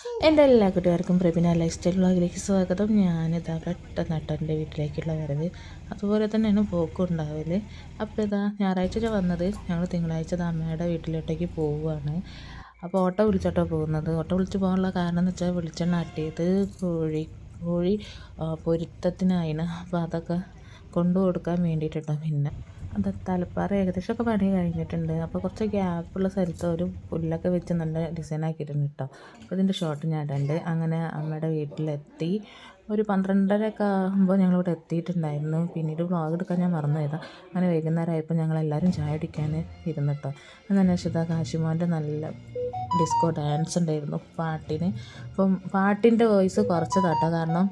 എൻ്റെ എല്ലാ കൂട്ടുകാർക്കും പ്രബിന ലൈഫ് സ്റ്റൈൽ വ്ളോഗിലേക്ക് സ്വാഗതം. ഞാനിതാ പെട്ടെന്ന് എൻ്റെ വീട്ടിലേക്കുള്ള വരവ്, അതുപോലെ തന്നെയാണ് പോക്കും ഉണ്ടാവല്. അപ്പോൾ ഇതാ ഞായറാഴ്ച വന്നത്, ഞങ്ങൾ തിങ്കളാഴ്ച അമ്മയുടെ വീട്ടിലോട്ടേക്ക് പോവുകയാണ്. അപ്പോൾ ഓട്ടോ വിളിച്ചോട്ടോ പോകുന്നത്. ഓട്ടോ വിളിച്ച് പോകാനുള്ള കാരണം എന്ന് വെച്ചാൽ വെളിച്ചെണ്ണ ആട്ടിയത് കോഴി പൊരുത്തത്തിനായിന്. അപ്പോൾ അതൊക്കെ കൊണ്ടു കൊടുക്കാൻ വേണ്ടിയിട്ടോ. പിന്നെ അത് തലപ്പാറ ഏകദേശമൊക്കെ പണി കഴിഞ്ഞിട്ടുണ്ട്. അപ്പോൾ കുറച്ച് ഗ്യാപ്പുള്ള സ്ഥലത്ത് ഒരു പുല്ലൊക്കെ വെച്ച് നല്ല ഡിസൈൻ ആക്കിയിട്ടുണ്ട് കേട്ടോ. അപ്പോൾ ഇതിൻ്റെ ഷോട്ട് ഞാൻ ഇടണ്ട്. അങ്ങനെ അമ്മയുടെ വീട്ടിലെത്തി. ഒരു 12:30 ആകുമ്പോൾ ഞങ്ങളിവിടെ എത്തിയിട്ടുണ്ടായിരുന്നു. പിന്നീട് വ്ളോഗ് എടുക്കാൻ ഞാൻ മറന്നു പോയതാ. അങ്ങനെ വൈകുന്നേരമായപ്പോൾ ഞങ്ങളെല്ലാവരും ചായ അടിക്കാൻ ഇരുന്നു കേട്ടോ. അന്നന്വേഷിച്ച കാശിമോൻ്റെ നല്ല ഡിസ്കോ ഡാൻസ് ഉണ്ടായിരുന്നു പാട്ടിന്. അപ്പം പാട്ടിൻ്റെ വോയിസ് കുറച്ചതാട്ടോ, കാരണം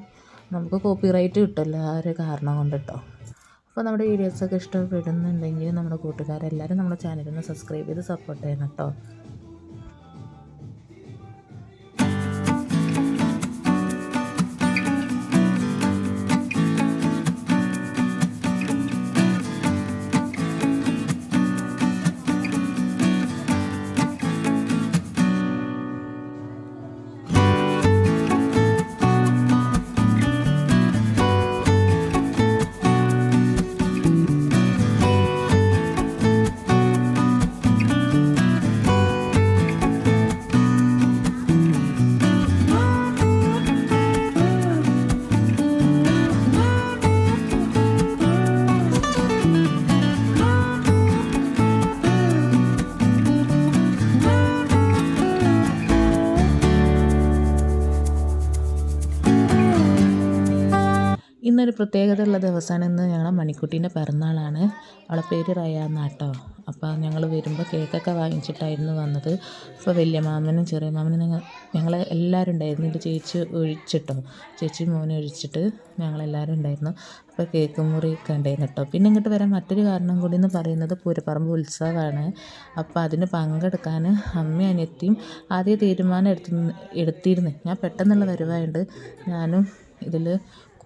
നമുക്ക് കോപ്പിറൈറ്റ് കിട്ടുമല്ലോ, ആ ഒരു കാരണം കൊണ്ട് കേട്ടോ. അപ്പോൾ നമ്മുടെ വീഡിയോസൊക്കെ ഇഷ്ടപ്പെടുന്നുണ്ടെങ്കിൽ നമ്മുടെ കൂട്ടുകാരെല്ലാവരും നമ്മുടെ ചാനലിന് സബ്സ്ക്രൈബ് ചെയ്ത് സപ്പോർട്ട് ചെയ്യണം കേട്ടോ. ഇന്നൊരു പ്രത്യേകതയുള്ള ദിവസമാണ്. ഇന്ന് ഞങ്ങളെ മണിക്കുട്ടീൻ്റെ പിറന്നാളാണ്. അവളെ പേര് റയ എന്നാട്ടോ. അപ്പോൾ ഞങ്ങൾ വരുമ്പോൾ കേക്കൊക്കെ വാങ്ങിച്ചിട്ടായിരുന്നു വന്നത്. അപ്പോൾ വലിയ മാമനും ചെറിയ മാമനും ഞങ്ങൾ എല്ലാവരും ഉണ്ടായിരുന്നു. എൻ്റെ ചേച്ചി ഒഴിച്ചിട്ടോ, ചേച്ചി മോനെ ഒഴിച്ചിട്ട് ഞങ്ങളെല്ലാവരും ഉണ്ടായിരുന്നു. അപ്പോൾ കേക്ക് മുറിയൊക്കെ ഉണ്ടായിരുന്നു കേട്ടോ. പിന്നെ ഇങ്ങോട്ട് വരാൻ മറ്റൊരു കാരണം കൂടി എന്ന് പറയുന്നത് പൂരപ്പറമ്പ് ഉത്സവമാണ്. അപ്പോൾ അതിന് പങ്കെടുക്കാൻ അമ്മയും അനിയത്തിയും ആദ്യം തീരുമാനം എടുത്തിരുന്നു. ഞാൻ പെട്ടെന്നുള്ള വരുവായുണ്ട് ഞാനും ഇതിൽ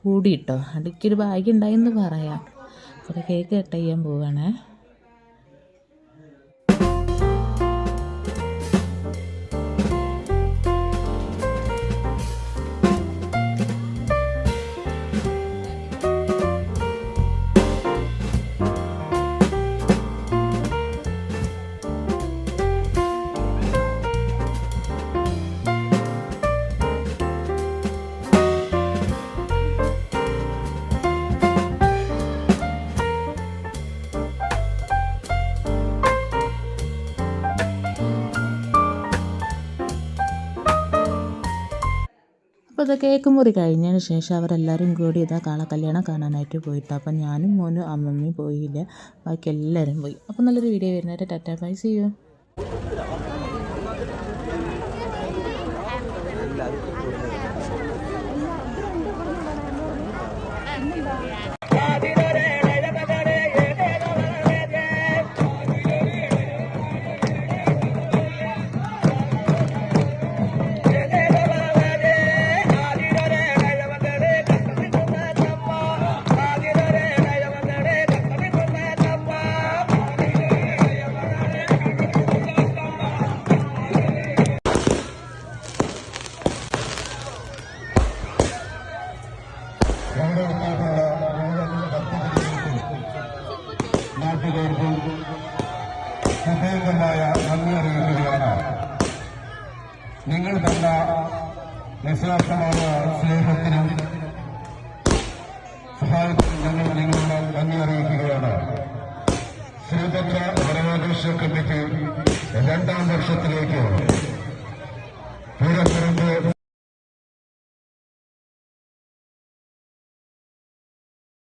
കൂടിയിട്ടോ. അടിക്കൊരു ഭാഗ്യം ഉണ്ടായെന്ന് പറയാം. അപ്പോൾ കേക്ക് കട്ട് ചെയ്യാൻ പോവുകയാണേ. അപ്പോൾ ഇത് കേക്ക് മുറി കഴിഞ്ഞതിന് ശേഷം അവരെല്ലാവരും കൂടി ഇതാ കല്യാണം കാണാനായിട്ട് പോയിട്ട്. അപ്പം ഞാനും മോനും അമ്മമ്മയും പോയില്ല, ബാക്കി എല്ലാവരും പോയി. അപ്പോൾ നല്ലൊരു വീഡിയോ വരുന്നവരെ ടാറ്റാ ബൈ, സീ യു. നാട്ടുകാർക്കും ഹൃദയംഗമായ നന്ദി അറിയിക്കുകയാണ്. നിങ്ങൾ തന്ന നിസ്വാർത്ഥമായ സ്നേഹത്തിനും സഹായത്തിനും ഞങ്ങൾ നിങ്ങളുടെ നന്ദി അറിയിക്കുകയാണ്. ശ്രീഭദ്ര വരവാഘോഷ കമ്മിറ്റി 2ാം വർഷത്തിലേക്ക് പൂരപ്പറമ്പ്